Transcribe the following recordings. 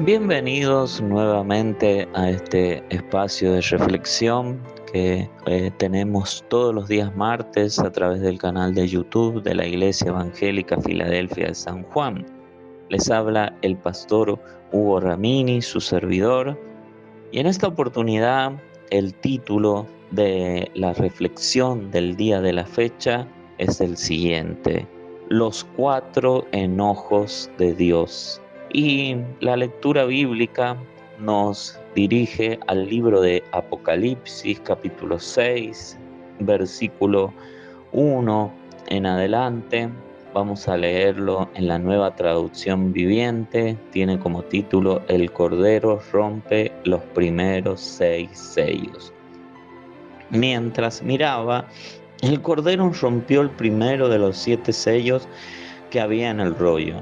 Bienvenidos nuevamente a este espacio de reflexión que tenemos todos los días martes a través del canal de YouTube de la Iglesia Evangélica Filadelfia de San Juan. Les habla el pastor Hugo Ramini, su servidor, y en esta oportunidad el título de la reflexión del día de la fecha es el siguiente: Los 4 enojos de Dios. Y la lectura bíblica nos dirige al libro de Apocalipsis, capítulo 6, versículo 1 en adelante. Vamos a leerlo en la Nueva Traducción Viviente. Tiene como título: El Cordero rompe los primeros 6 sellos. Mientras miraba, el Cordero rompió el primero de los 7 sellos que había en el rollo.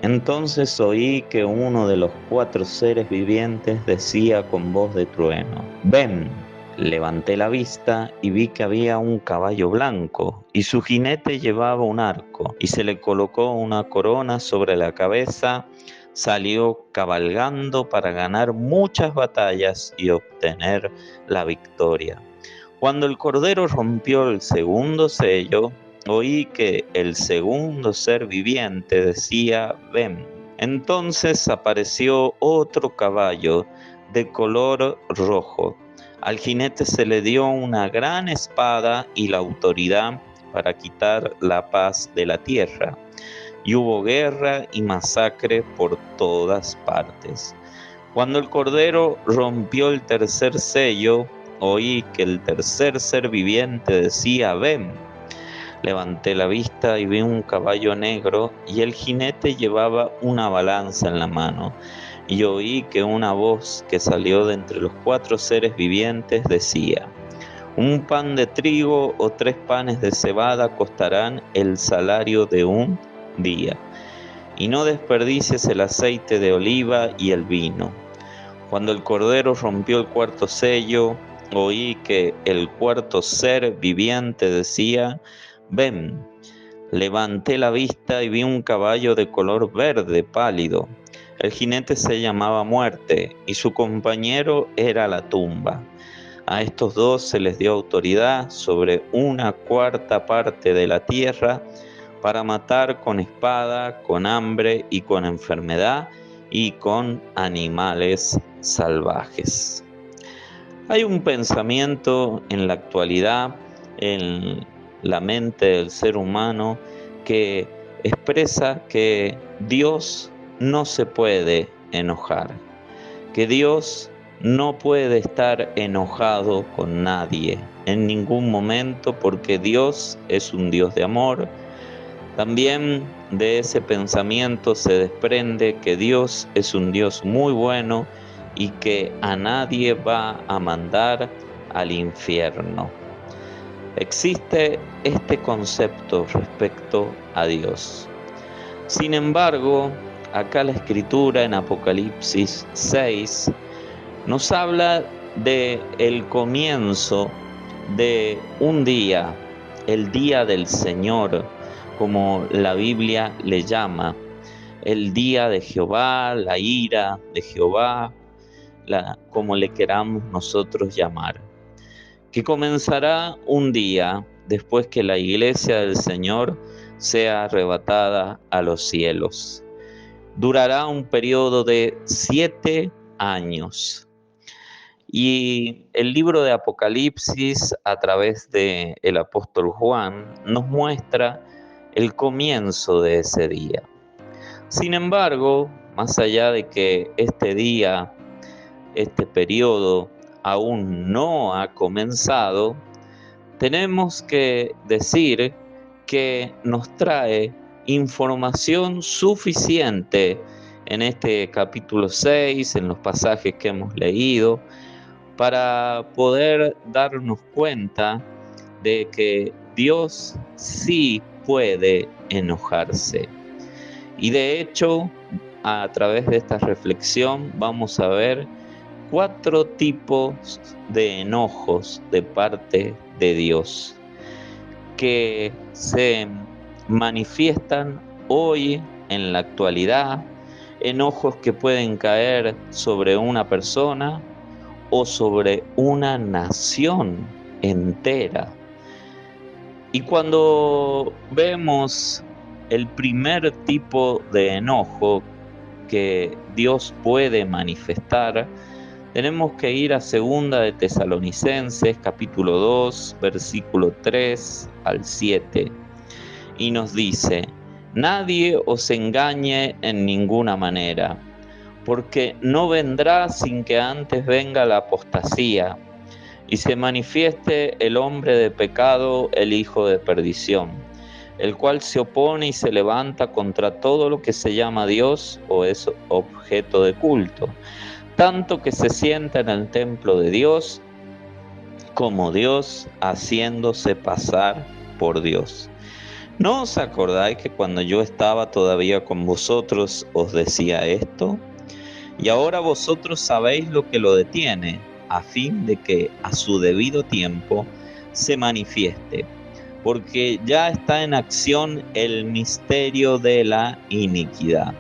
Entonces oí que uno de los 4 seres vivientes decía con voz de trueno: «Ven». Levanté la vista y vi que había un caballo blanco, y su jinete llevaba un arco, y se le colocó una corona sobre la cabeza. Salió cabalgando para ganar muchas batallas y obtener la victoria. Cuando el Cordero rompió el segundo sello, oí que el segundo ser viviente decía: «Ven». Entonces apareció otro caballo de color rojo. Al jinete se le dio una gran espada y la autoridad para quitar la paz de la tierra. Y hubo guerra y masacre por todas partes. Cuando el Cordero rompió el tercer sello, oí que el tercer ser viviente decía: «Ven». Levanté la vista y vi un caballo negro, y el jinete llevaba una balanza en la mano. Y oí que una voz que salió de entre los 4 seres vivientes decía: «Un pan de trigo o 3 panes de cebada costarán el salario de un día. Y no desperdicies el aceite de oliva y el vino». Cuando el Cordero rompió el cuarto sello, oí que el cuarto ser viviente decía: «Ven». Levanté la vista y vi un caballo de color verde pálido. El jinete se llamaba Muerte y su compañero era la tumba. A estos 2 se les dio autoridad sobre 1/4 parte de la tierra para matar con espada, con hambre y con enfermedad y con animales salvajes. Hay un pensamiento en la actualidad, en la mente del ser humano, que expresa que Dios no se puede enojar, que Dios no puede estar enojado con nadie en ningún momento, porque Dios es un Dios de amor. También de ese pensamiento se desprende que Dios es un Dios muy bueno y que a nadie va a mandar al infierno. Existe este concepto respecto a Dios. Sin embargo, acá la Escritura en Apocalipsis 6 nos habla de el comienzo de un día, el día del Señor, como la Biblia le llama, el día de Jehová, la ira de Jehová, como le queramos nosotros llamar, que comenzará un día después que la iglesia del Señor sea arrebatada a los cielos. Durará un periodo de 7 años. Y el libro de Apocalipsis, a través del apóstol Juan, nos muestra el comienzo de ese día. Sin embargo, más allá de que este día, este periodo aún no ha comenzado, tenemos que decir que nos trae información suficiente en este capítulo 6, en los pasajes que hemos leído, para poder darnos cuenta de que Dios sí puede enojarse. Y de hecho, a través de esta reflexión vamos a ver 4 tipos de enojos de parte de Dios que se manifiestan hoy en la actualidad, enojos que pueden caer sobre una persona o sobre una nación entera. Y cuando vemos el primer tipo de enojo que Dios puede manifestar, tenemos que ir a Segunda de Tesalonicenses, capítulo 2, versículo 3 al 7, y nos dice: nadie os engañe en ninguna manera, porque no vendrá sin que antes venga la apostasía, y se manifieste el hombre de pecado, el hijo de perdición, el cual se opone y se levanta contra todo lo que se llama Dios o es objeto de culto, tanto que se sienta en el templo de Dios como Dios, haciéndose pasar por Dios. ¿No os acordáis que cuando yo estaba todavía con vosotros os decía esto? Y ahora vosotros sabéis lo que lo detiene, a fin de que a su debido tiempo se manifieste, porque ya está en acción el misterio de la iniquidad.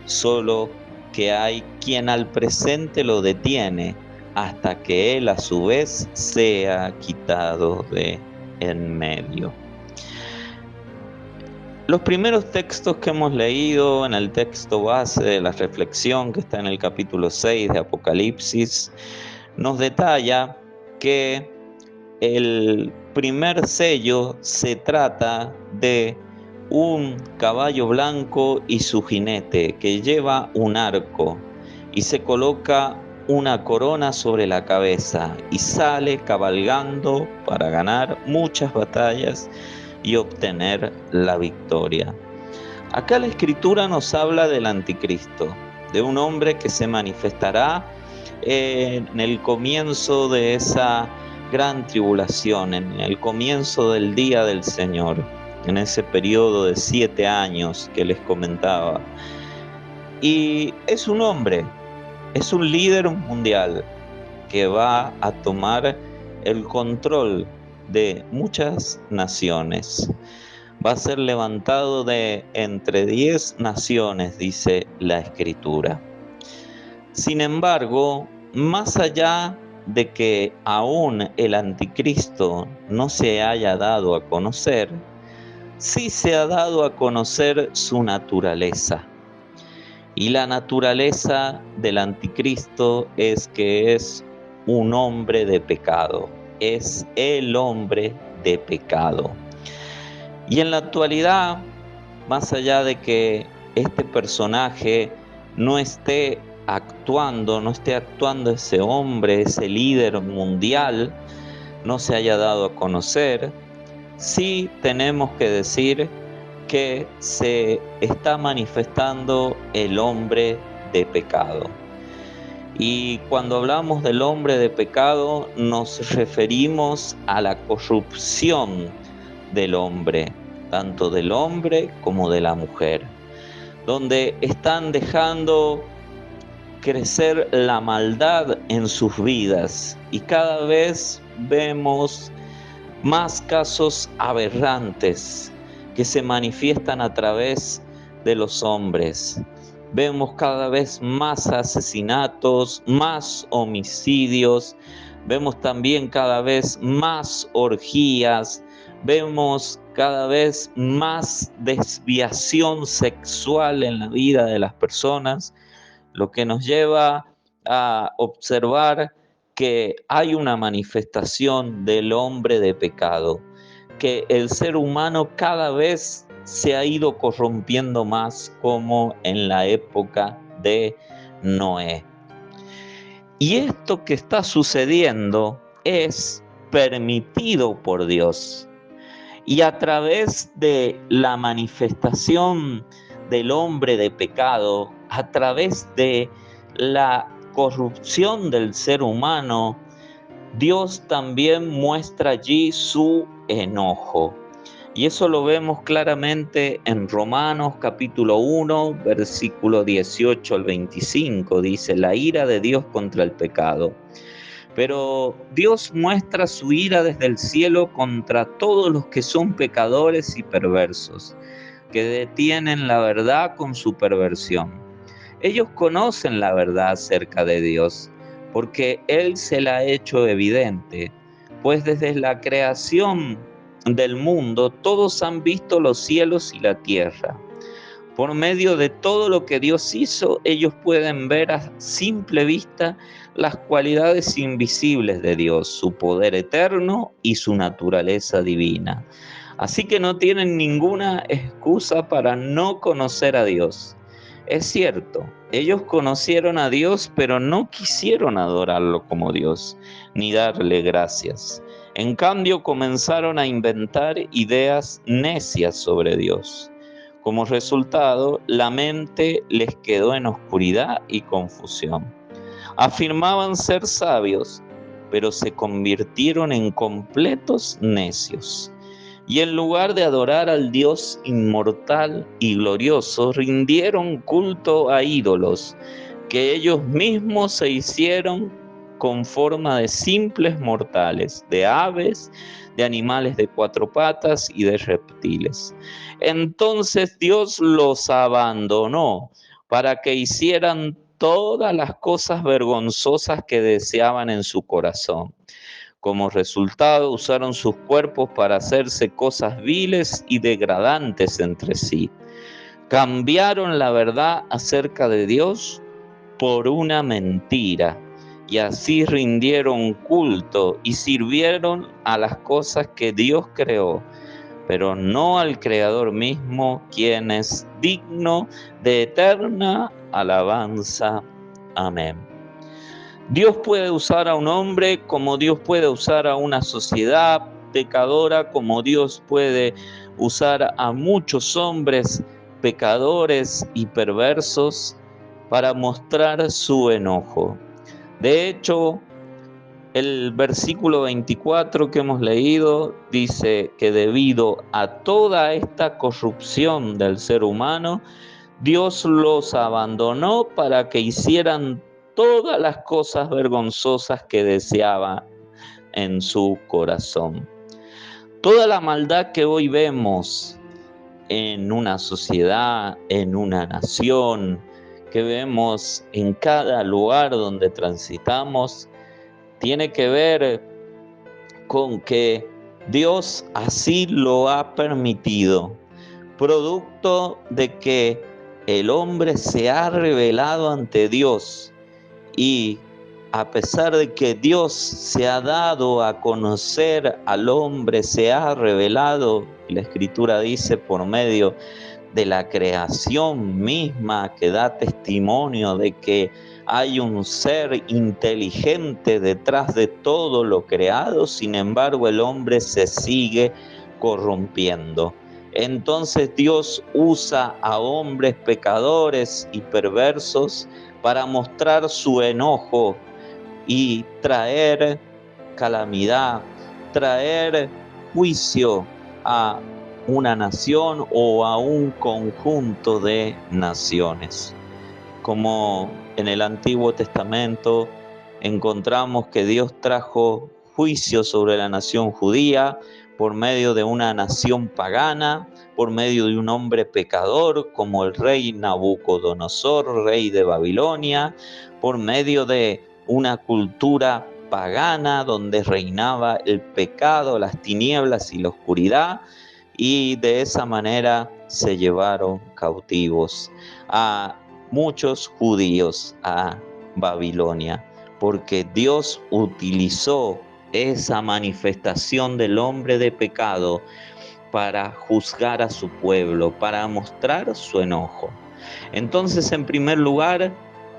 Solo que hay quien al presente lo detiene, hasta que él a su vez sea quitado de en medio. Los primeros textos que hemos leído en el texto base de la reflexión, que está en el capítulo 6 de Apocalipsis, nos detalla que el primer sello se trata de un caballo blanco y su jinete, que lleva un arco y se coloca una corona sobre la cabeza y sale cabalgando para ganar muchas batallas y obtener la victoria. Acá la Escritura nos habla del anticristo, de un hombre que se manifestará en el comienzo de esa gran tribulación, en el comienzo del día del Señor, en ese periodo de 7 años que les comentaba. Y es un hombre, es un líder mundial que va a tomar el control de muchas naciones. Va a ser levantado de entre 10 naciones, dice la Escritura. Sin embargo, más allá de que aún el anticristo no se haya dado a conocer, sí se ha dado a conocer su naturaleza. Y la naturaleza del anticristo es que es un hombre de pecado, es el hombre de pecado. Y en la actualidad, más allá de que este personaje no esté actuando ese hombre, ese líder mundial, no se haya dado a conocer, sí tenemos que decir que se está manifestando el hombre de pecado. Y cuando hablamos del hombre de pecado, nos referimos a la corrupción del hombre, tanto del hombre como de la mujer, donde están dejando crecer la maldad en sus vidas y cada vez vemos más casos aberrantes que se manifiestan a través de los hombres. Vemos cada vez más asesinatos, más homicidios, vemos también cada vez más orgías, vemos cada vez más desviación sexual en la vida de las personas, lo que nos lleva a observar que hay una manifestación del hombre de pecado, que el ser humano cada vez se ha ido corrompiendo más, como en la época de Noé. Y esto que está sucediendo es permitido por Dios. Y a través de la manifestación del hombre de pecado, a través de la corrupción del ser humano, Dios también muestra allí su enojo. Y eso lo vemos claramente en Romanos capítulo 1, versículo 18 al 25. Dice: la ira de Dios contra el pecado. Pero Dios muestra su ira desde el cielo contra todos los que son pecadores y perversos, que detienen la verdad con su perversión. Ellos conocen la verdad acerca de Dios, porque Él se la ha hecho evidente, pues desde la creación del mundo todos han visto los cielos y la tierra. Por medio de todo lo que Dios hizo, ellos pueden ver a simple vista las cualidades invisibles de Dios, su poder eterno y su naturaleza divina. Así que no tienen ninguna excusa para no conocer a Dios. Es cierto, ellos conocieron a Dios, pero no quisieron adorarlo como Dios, ni darle gracias. En cambio, comenzaron a inventar ideas necias sobre Dios. Como resultado, la mente les quedó en oscuridad y confusión. Afirmaban ser sabios, pero se convirtieron en completos necios. Y en lugar de adorar al Dios inmortal y glorioso, rindieron culto a ídolos que ellos mismos se hicieron con forma de simples mortales, de aves, de animales de cuatro patas y de reptiles. Entonces Dios los abandonó para que hicieran todas las cosas vergonzosas que deseaban en su corazón. Como resultado, usaron sus cuerpos para hacerse cosas viles y degradantes entre sí. Cambiaron la verdad acerca de Dios por una mentira, y así rindieron culto y sirvieron a las cosas que Dios creó, pero no al Creador mismo, quien es digno de eterna alabanza. Amén. Dios puede usar a un hombre como Dios puede usar a una sociedad pecadora, como Dios puede usar a muchos hombres pecadores y perversos para mostrar su enojo. De hecho, el versículo 24 que hemos leído dice que debido a toda esta corrupción del ser humano, Dios los abandonó para que hicieran todas las cosas vergonzosas que deseaba en su corazón. Toda la maldad que hoy vemos en una sociedad, en una nación, que vemos en cada lugar donde transitamos, tiene que ver con que Dios así lo ha permitido, producto de que el hombre se ha revelado ante Dios, y a pesar de que Dios se ha dado a conocer al hombre, se ha revelado, la Escritura dice, por medio de la creación misma, que da testimonio de que hay un ser inteligente detrás de todo lo creado. Sin embargo, el hombre se sigue corrompiendo. Entonces Dios usa a hombres pecadores y perversos para mostrar su enojo y traer calamidad, traer juicio a una nación o a un conjunto de naciones. Como en el Antiguo Testamento encontramos que Dios trajo juicio sobre la nación judía por medio de una nación pagana, por medio de un hombre pecador como el rey Nabucodonosor, rey de Babilonia, por medio de una cultura pagana donde reinaba el pecado, las tinieblas y la oscuridad, y de esa manera se llevaron cautivos a muchos judíos a Babilonia, porque Dios utilizó esa manifestación del hombre de pecado para juzgar a su pueblo, para mostrar su enojo. Entonces, en primer lugar,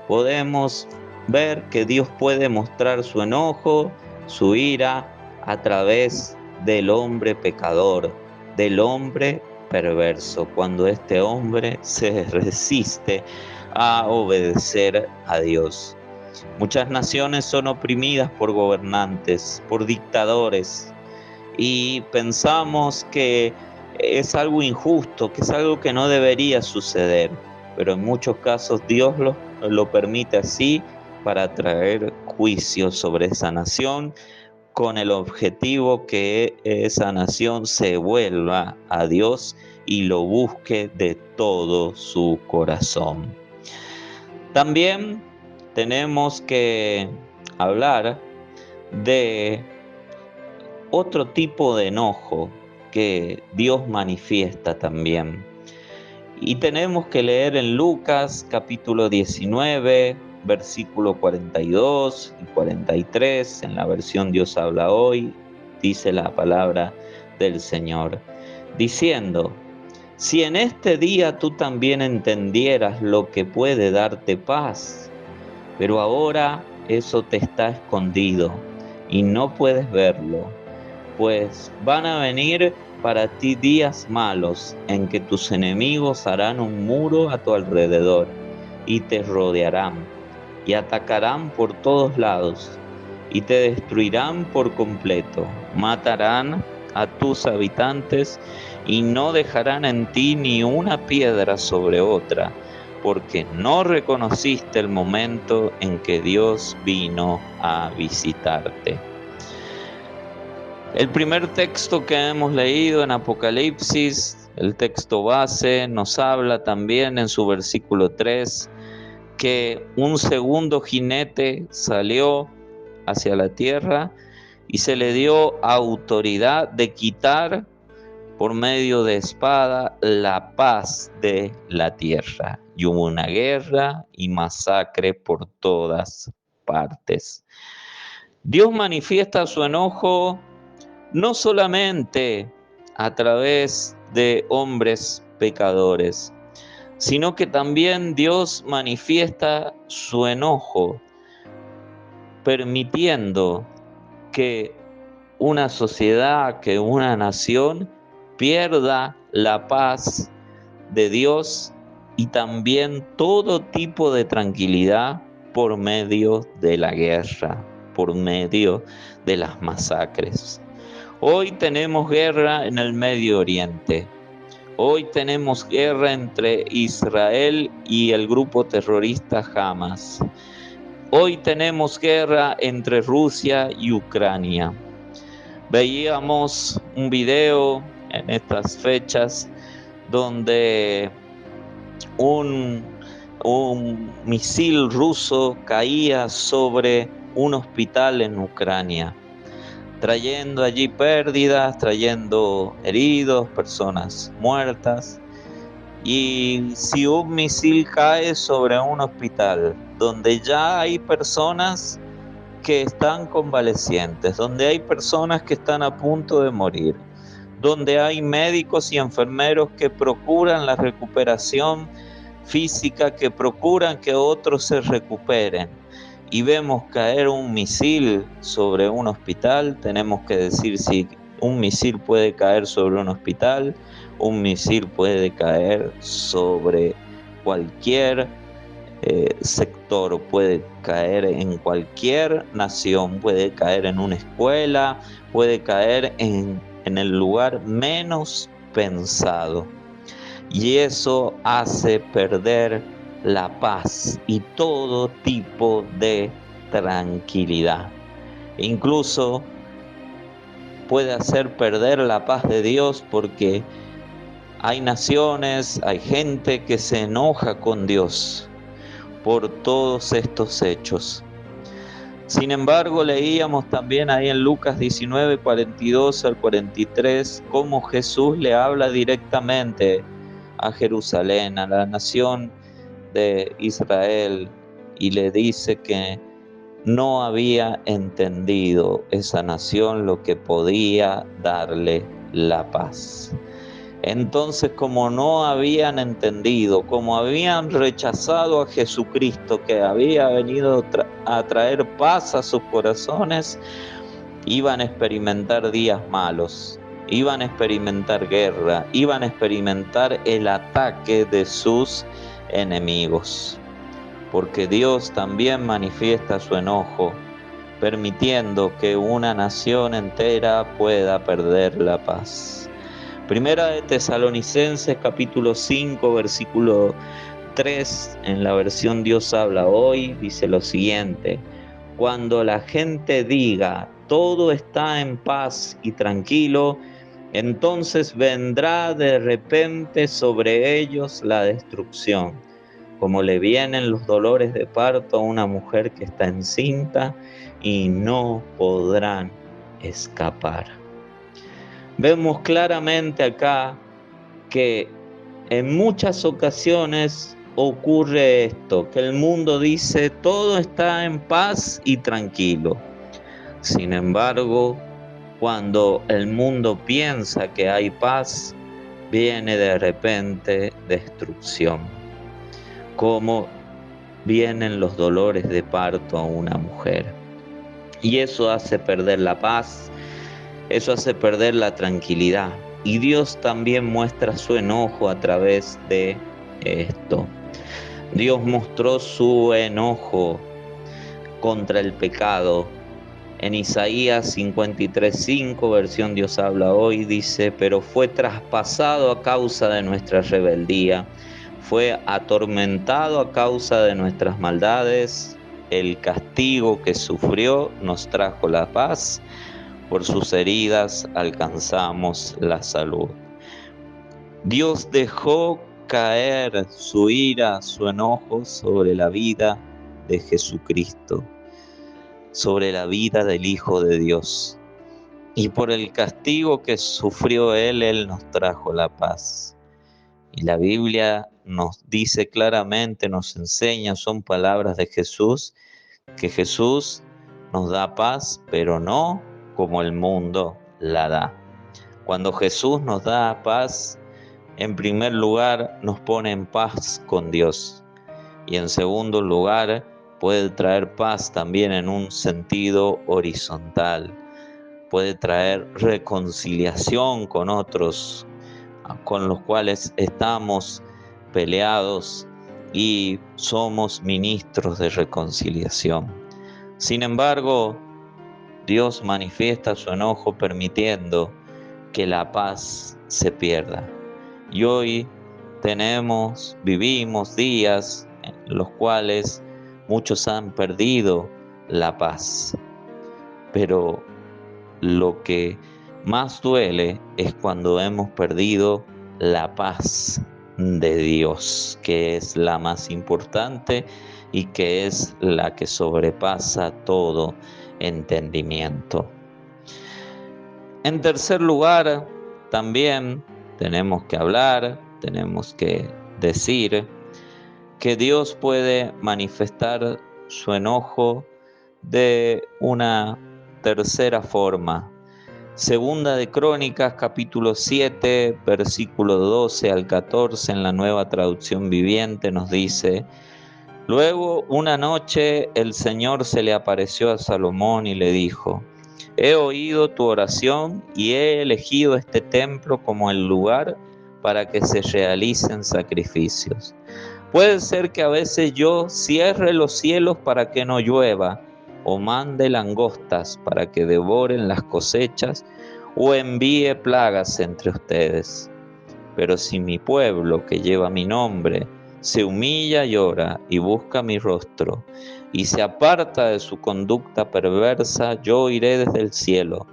podemos ver que Dios puede mostrar su enojo, su ira, a través del hombre pecador, del hombre perverso, cuando este hombre se resiste a obedecer a Dios. Muchas naciones son oprimidas por gobernantes, por dictadores, y pensamos que es algo injusto, que es algo que no debería suceder, pero en muchos casos Dios lo permite así para traer juicio sobre esa nación, con el objetivo que esa nación se vuelva a Dios y lo busque de todo su corazón. También tenemos que hablar de otro tipo de enojo que Dios manifiesta también. Y tenemos que leer en Lucas capítulo 19, versículo 42 y 43, en la versión Dios habla hoy, dice la palabra del Señor, diciendo: si en este día tú también entendieras lo que puede darte paz, pero ahora eso te está escondido y no puedes verlo, pues van a venir para ti días malos en que tus enemigos harán un muro a tu alrededor y te rodearán y atacarán por todos lados y te destruirán por completo. Matarán a tus habitantes y no dejarán en ti ni una piedra sobre otra, porque no reconociste el momento en que Dios vino a visitarte. El primer texto que hemos leído en Apocalipsis, el texto base, nos habla también en su versículo 3 que un segundo jinete salió hacia la tierra y se le dio autoridad de quitar por medio de espada la paz de la tierra. Y hubo una guerra y masacre por todas partes. Dios manifiesta su enojo no solamente a través de hombres pecadores, sino que también Dios manifiesta su enojo permitiendo que una sociedad, que una nación pierda la paz de Dios y también todo tipo de tranquilidad por medio de la guerra, por medio de las masacres. Hoy tenemos guerra en el Medio Oriente. Hoy tenemos guerra entre Israel y el grupo terrorista Hamas. Hoy tenemos guerra entre Rusia y Ucrania. Veíamos un video en estas fechas donde un misil ruso caía sobre un hospital en Ucrania, trayendo allí pérdidas, trayendo heridos, personas muertas. Y si un misil cae sobre un hospital donde ya hay personas que están convalecientes, donde hay personas que están a punto de morir, donde hay médicos y enfermeros que procuran la recuperación física, que procuran que otros se recuperen, y vemos caer un misil sobre un hospital, tenemos que decir si un misil puede caer sobre un hospital, un misil puede caer sobre cualquier sector, puede caer en cualquier nación, puede caer en una escuela, puede caer en el lugar menos pensado. Y eso hace perder la paz y todo tipo de tranquilidad. Incluso puede hacer perder la paz de Dios porque hay naciones, hay gente que se enoja con Dios por todos estos hechos. Sin embargo, leíamos también ahí en Lucas 19, 42 al 43, cómo Jesús le habla directamente a Jerusalén, a la nación de Israel, y le dice que no había entendido esa nación lo que podía darle la paz. Entonces, como no habían entendido, como habían rechazado a Jesucristo, que había venido a traer paz a sus corazones, iban a experimentar días malos, iban a experimentar guerra, iban a experimentar el ataque de sus enemigos. Porque Dios también manifiesta su enojo, permitiendo que una nación entera pueda perder la paz. Primera de Tesalonicenses capítulo 5 versículo 3 en la versión Dios habla hoy dice lo siguiente: cuando la gente diga todo está en paz y tranquilo, entonces vendrá de repente sobre ellos la destrucción, como le vienen los dolores de parto a una mujer que está encinta y no podrán escapar. Vemos claramente acá que en muchas ocasiones ocurre esto, que el mundo dice todo está en paz y tranquilo. Sin embargo, cuando el mundo piensa que hay paz, viene de repente destrucción, como vienen los dolores de parto a una mujer. Y eso hace perder la paz, eso hace perder la tranquilidad. Y Dios también muestra su enojo a través de esto. Dios mostró su enojo contra el pecado. En Isaías 53:5, versión Dios habla hoy, dice: pero fue traspasado a causa de nuestra rebeldía, fue atormentado a causa de nuestras maldades, el castigo que sufrió nos trajo la paz, por sus heridas alcanzamos la salud. Dios dejó caer su ira, su enojo sobre la vida de Jesucristo, sobre la vida del Hijo de Dios. Y por el castigo que sufrió Él nos trajo la paz. Y la Biblia nos dice claramente, nos enseña, son palabras de Jesús, que Jesús nos da paz, pero no como el mundo la da. Cuando Jesús nos da paz, en primer lugar nos pone en paz con Dios. Y en segundo lugar, puede traer paz también en un sentido horizontal. Puede traer reconciliación con otros, con los cuales estamos peleados y somos ministros de reconciliación. Sin embargo, Dios manifiesta su enojo permitiendo que la paz se pierda. Y hoy vivimos días en los cuales muchos han perdido la paz. Pero lo que más duele es cuando hemos perdido la paz de Dios, que es la más importante y que es la que sobrepasa todo entendimiento. En tercer lugar, también tenemos que decir que Dios puede manifestar su enojo de una tercera forma. Segunda de Crónicas, capítulo 7, versículo 12 al 14, en la Nueva Traducción Viviente nos dice: luego una noche el Señor se le apareció a Salomón y le dijo: he oído tu oración y he elegido este templo como el lugar para que se realicen sacrificios. Puede ser que a veces yo cierre los cielos para que no llueva, o mande langostas para que devoren las cosechas, o envíe plagas entre ustedes. Pero si mi pueblo, que lleva mi nombre, se humilla y ora y busca mi rostro, y se aparta de su conducta perversa, yo iré desde el cielo,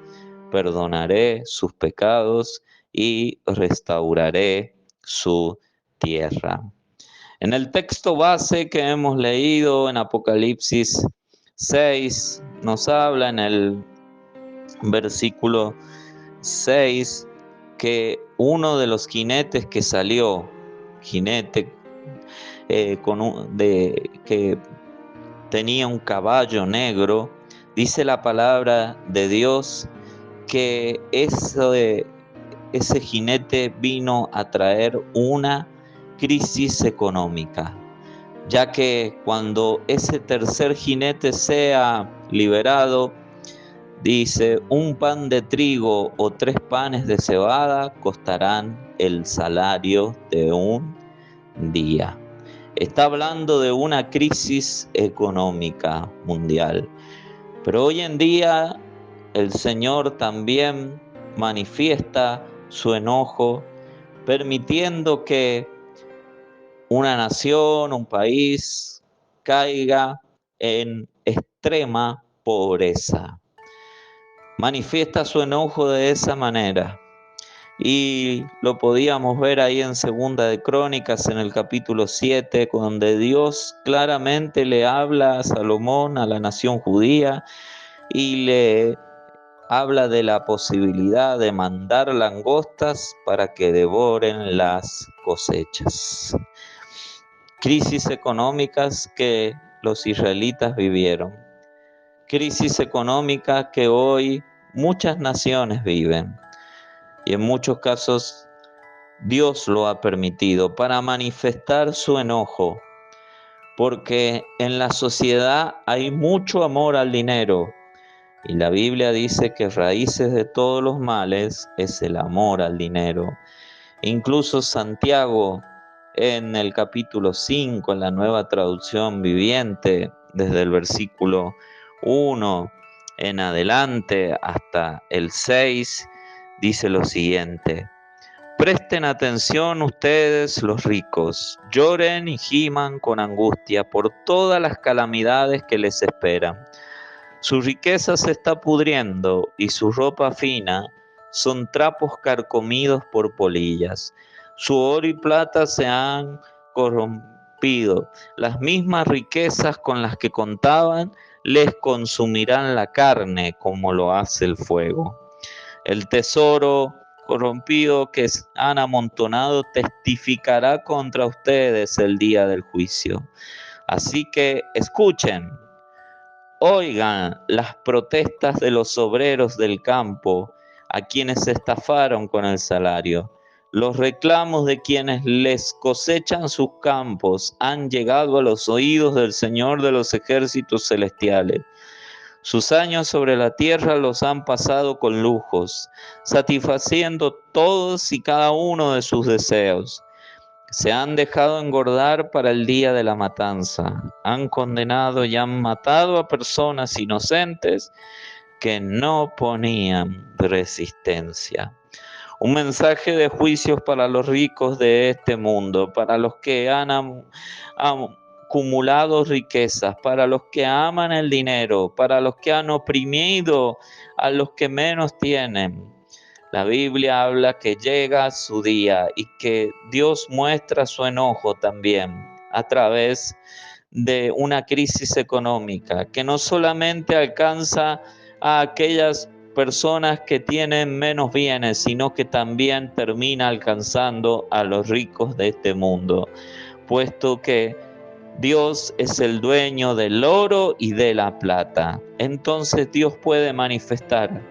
perdonaré sus pecados y restauraré su tierra. En el texto base que hemos leído en Apocalipsis 6, nos habla en el versículo 6 que uno de los jinetes que salió, jinete que tenía un caballo negro, dice la palabra de Dios que ese jinete vino a traer una crisis económica, ya que cuando ese tercer jinete sea liberado, dice: un pan de trigo o 3 panes de cebada costarán el salario de un día. Está hablando de una crisis económica mundial. Pero hoy en día el Señor también manifiesta su enojo, permitiendo que una nación, un país, caiga en extrema pobreza. Manifiesta su enojo de esa manera. Y lo podíamos ver ahí en Segunda de Crónicas, en el capítulo 7, donde Dios claramente le habla a Salomón, a la nación judía, y le habla de la posibilidad de mandar langostas para que devoren las cosechas. Crisis económicas que los israelitas vivieron. Crisis económica que hoy muchas naciones viven. Y en muchos casos Dios lo ha permitido para manifestar su enojo, porque en la sociedad hay mucho amor al dinero, y la Biblia dice que raíces de todos los males es el amor al dinero. Incluso Santiago, en el capítulo 5, en la Nueva Traducción Viviente, desde el versículo 1 en adelante hasta el 6, dice lo siguiente: presten atención ustedes los ricos, lloren y giman con angustia por todas las calamidades que les esperan. Su riqueza se está pudriendo y su ropa fina son trapos carcomidos por polillas. Su oro y plata se han corrompido. Las mismas riquezas con las que contaban les consumirán la carne como lo hace el fuego. El tesoro corrompido que han amontonado testificará contra ustedes el día del juicio. Así que escuchen, oigan las protestas de los obreros del campo, a quienes estafaron con el salario. Los reclamos de quienes les cosechan sus campos han llegado a los oídos del Señor de los ejércitos celestiales. Sus años sobre la tierra los han pasado con lujos, satisfaciendo todos y cada uno de sus deseos. Se han dejado engordar para el día de la matanza. Han condenado y han matado a personas inocentes que no ponían resistencia. Un mensaje de juicios para los ricos de este mundo, para los que han acumulado riquezas, para los que aman el dinero, para los que han oprimido a los que menos tienen. La Biblia habla que llega su día y que Dios muestra su enojo también a través de una crisis económica que no solamente alcanza a aquellas personas que tienen menos bienes, sino que también termina alcanzando a los ricos de este mundo, puesto que Dios es el dueño del oro y de la plata. Entonces Dios puede manifestar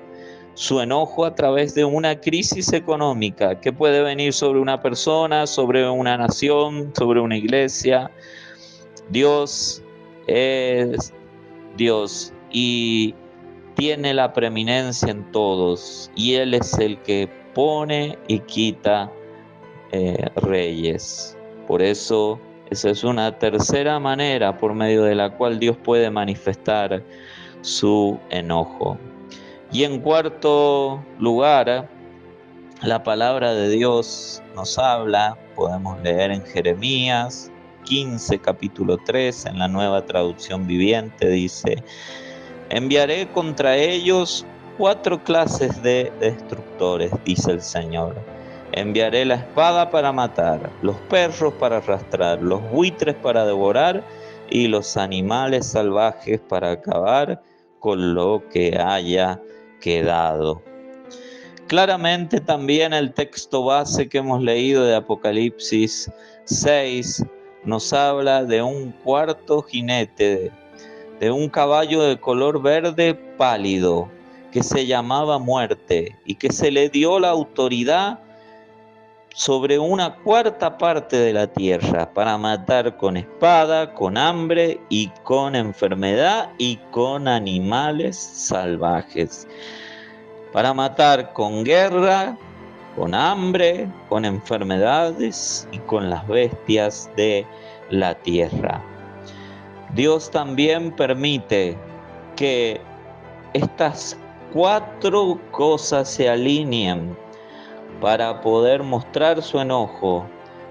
su enojo a través de una crisis económica que puede venir sobre una persona, sobre una nación, sobre una iglesia. Dios es Dios y tiene la preeminencia en todos, y Él es el que pone y quita reyes. Por eso, esa es una tercera manera por medio de la cual Dios puede manifestar su enojo. Y en cuarto lugar, la palabra de Dios nos habla, podemos leer en Jeremías 15, capítulo 3, en la Nueva Traducción Viviente, dice: enviaré contra ellos 4 clases de destructores, dice el Señor. Enviaré la espada para matar, los perros para arrastrar, los buitres para devorar y los animales salvajes para acabar con lo que haya quedado. Claramente también el texto base que hemos leído de Apocalipsis 6 nos habla de un cuarto jinete, de un caballo de color verde pálido que se llamaba Muerte y que se le dio la autoridad sobre una cuarta parte de la tierra para matar con espada, con hambre y con enfermedad y con animales salvajes. Para matar con guerra, con hambre, con enfermedades y con las bestias de la tierra. Dios también permite que estas 4 cosas se alineen para poder mostrar su enojo,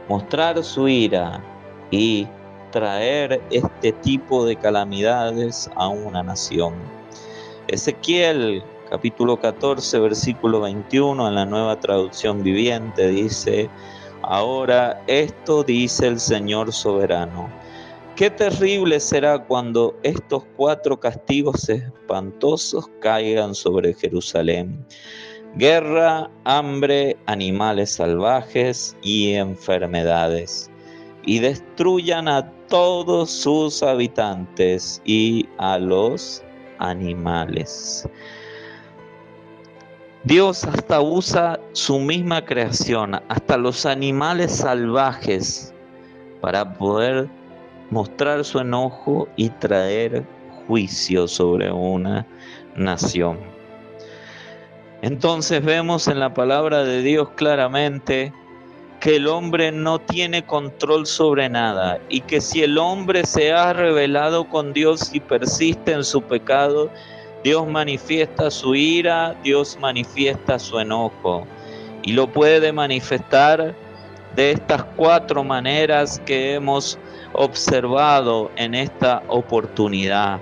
mostrar su ira y traer este tipo de calamidades a una nación. Ezequiel capítulo 14, versículo 21, en la Nueva Traducción Viviente, dice: ahora esto dice el Señor soberano. Qué terrible será cuando estos 4 castigos espantosos caigan sobre Jerusalén: guerra, hambre, animales salvajes y enfermedades, y destruyan a todos sus habitantes y a los animales. Dios hasta usa su misma creación, hasta los animales salvajes, para poder mostrar su enojo y traer juicio sobre una nación. Entonces vemos en la palabra de Dios claramente que el hombre no tiene control sobre nada, y que si el hombre se ha rebelado con Dios y persiste en su pecado, Dios manifiesta su ira, Dios manifiesta su enojo, y lo puede manifestar de estas 4 maneras que hemos observado en esta oportunidad.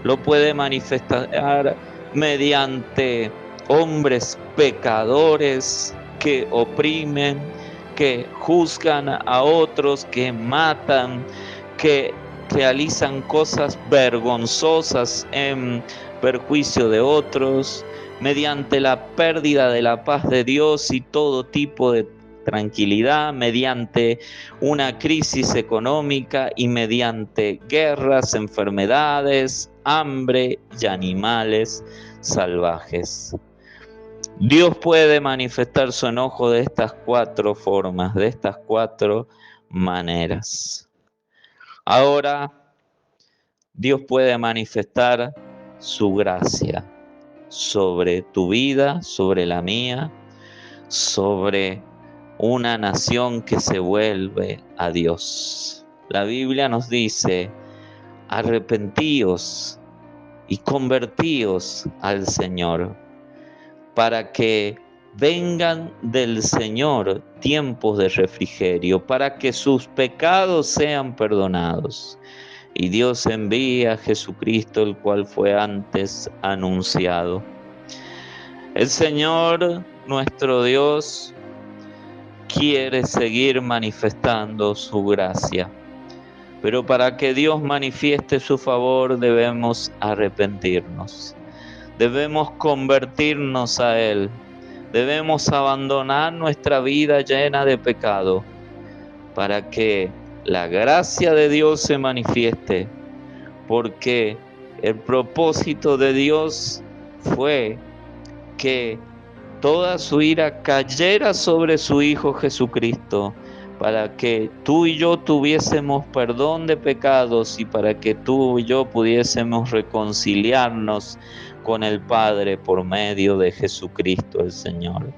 Lo puede manifestar mediante hombres pecadores que oprimen, que juzgan a otros, que matan, que realizan cosas vergonzosas en perjuicio de otros, mediante la pérdida de la paz de Dios y todo tipo de tranquilidad, mediante una crisis económica y mediante guerras, enfermedades, hambre y animales salvajes. Dios puede manifestar su enojo de estas 4 formas, de estas 4 maneras. Ahora, Dios puede manifestar su gracia sobre tu vida, sobre la mía, sobre una nación que se vuelve a Dios. La Biblia nos dice: arrepentíos y convertíos al Señor, para que vengan del Señor tiempos de refrigerio, para que sus pecados sean perdonados. Y Dios envía a Jesucristo, el cual fue antes anunciado. El Señor, nuestro Dios, quiere seguir manifestando su gracia. Pero para que Dios manifieste su favor debemos arrepentirnos. Debemos convertirnos a Él. Debemos abandonar nuestra vida llena de pecado para que la gracia de Dios se manifieste. Porque el propósito de Dios fue que toda su ira cayera sobre su Hijo Jesucristo, para que tú y yo tuviésemos perdón de pecados y para que tú y yo pudiésemos reconciliarnos con el Padre por medio de Jesucristo el Señor.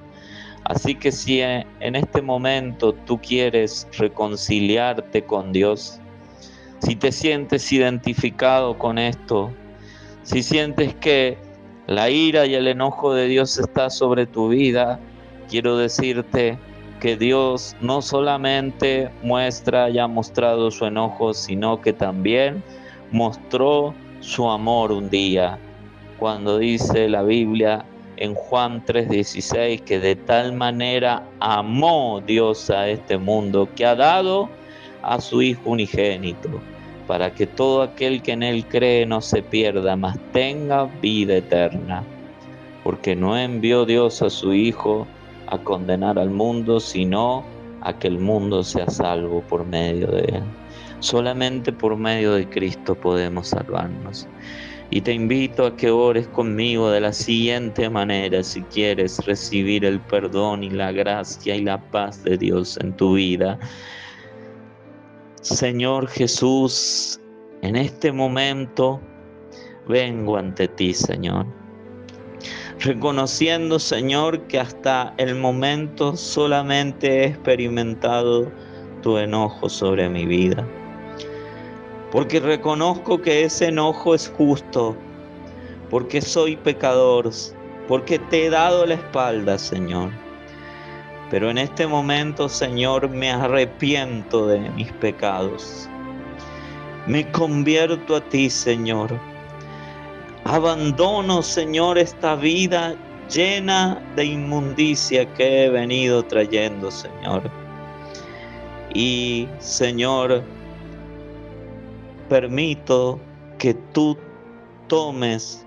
Así que si en este momento tú quieres reconciliarte con Dios, si te sientes identificado con esto, si sientes que la ira y el enojo de Dios está sobre tu vida, quiero decirte que Dios no solamente muestra y ha mostrado su enojo, sino que también mostró su amor un día, cuando dice la Biblia en Juan 3:16 que de tal manera amó Dios a este mundo que ha dado a su Hijo unigénito, para que todo aquel que en Él cree no se pierda, mas tenga vida eterna. Porque no envió Dios a su Hijo a condenar al mundo, sino a que el mundo sea salvo por medio de Él. Solamente por medio de Cristo podemos salvarnos. Y te invito a que ores conmigo de la siguiente manera, si quieres recibir el perdón y la gracia y la paz de Dios en tu vida. Señor Jesús, en este momento vengo ante ti, Señor, reconociendo, Señor, que hasta el momento solamente he experimentado tu enojo sobre mi vida, porque reconozco que ese enojo es justo, porque soy pecador, porque te he dado la espalda, Señor. Pero en este momento, Señor, me arrepiento de mis pecados. Me convierto a ti, Señor. Abandono, Señor, esta vida llena de inmundicia que he venido trayendo, Señor. Y, Señor, permito que tú tomes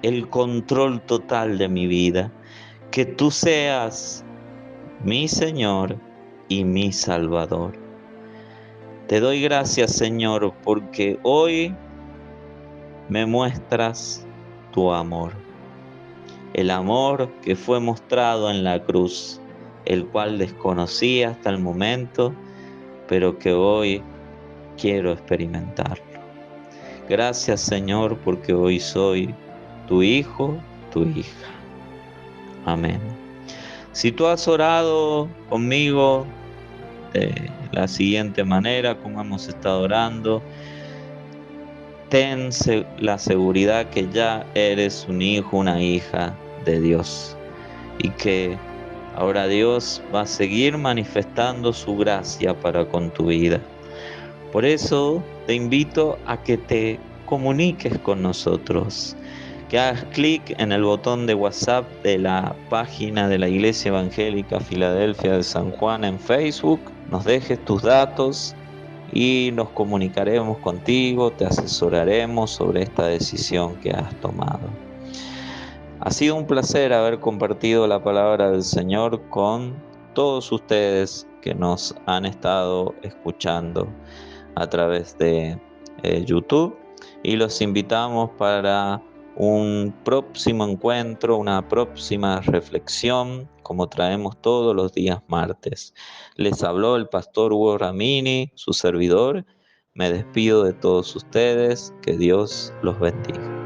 el control total de mi vida, que tú seas mi Señor y mi Salvador. Te doy gracias, Señor, porque hoy me muestras tu amor, el amor que fue mostrado en la cruz, el cual desconocí hasta el momento, pero que hoy quiero experimentarlo. Gracias, Señor, porque hoy soy tu hijo, tu hija. Amén. Si tú has orado conmigo de la siguiente manera, como hemos estado orando, ten la seguridad que ya eres un hijo, una hija de Dios y que ahora Dios va a seguir manifestando su gracia para con tu vida. Por eso te invito a que te comuniques con nosotros, que hagas clic en el botón de WhatsApp de la página de la Iglesia Evangélica Filadelfia de San Juan en Facebook, nos dejes tus datos y nos comunicaremos contigo, te asesoraremos sobre esta decisión que has tomado. Ha sido un placer haber compartido la palabra del Señor con todos ustedes que nos han estado escuchando a través de YouTube, y los invitamos para un próximo encuentro, una próxima reflexión, como traemos todos los días martes. Les habló el pastor Hugo Ramini, su servidor. Me despido de todos ustedes. Que Dios los bendiga.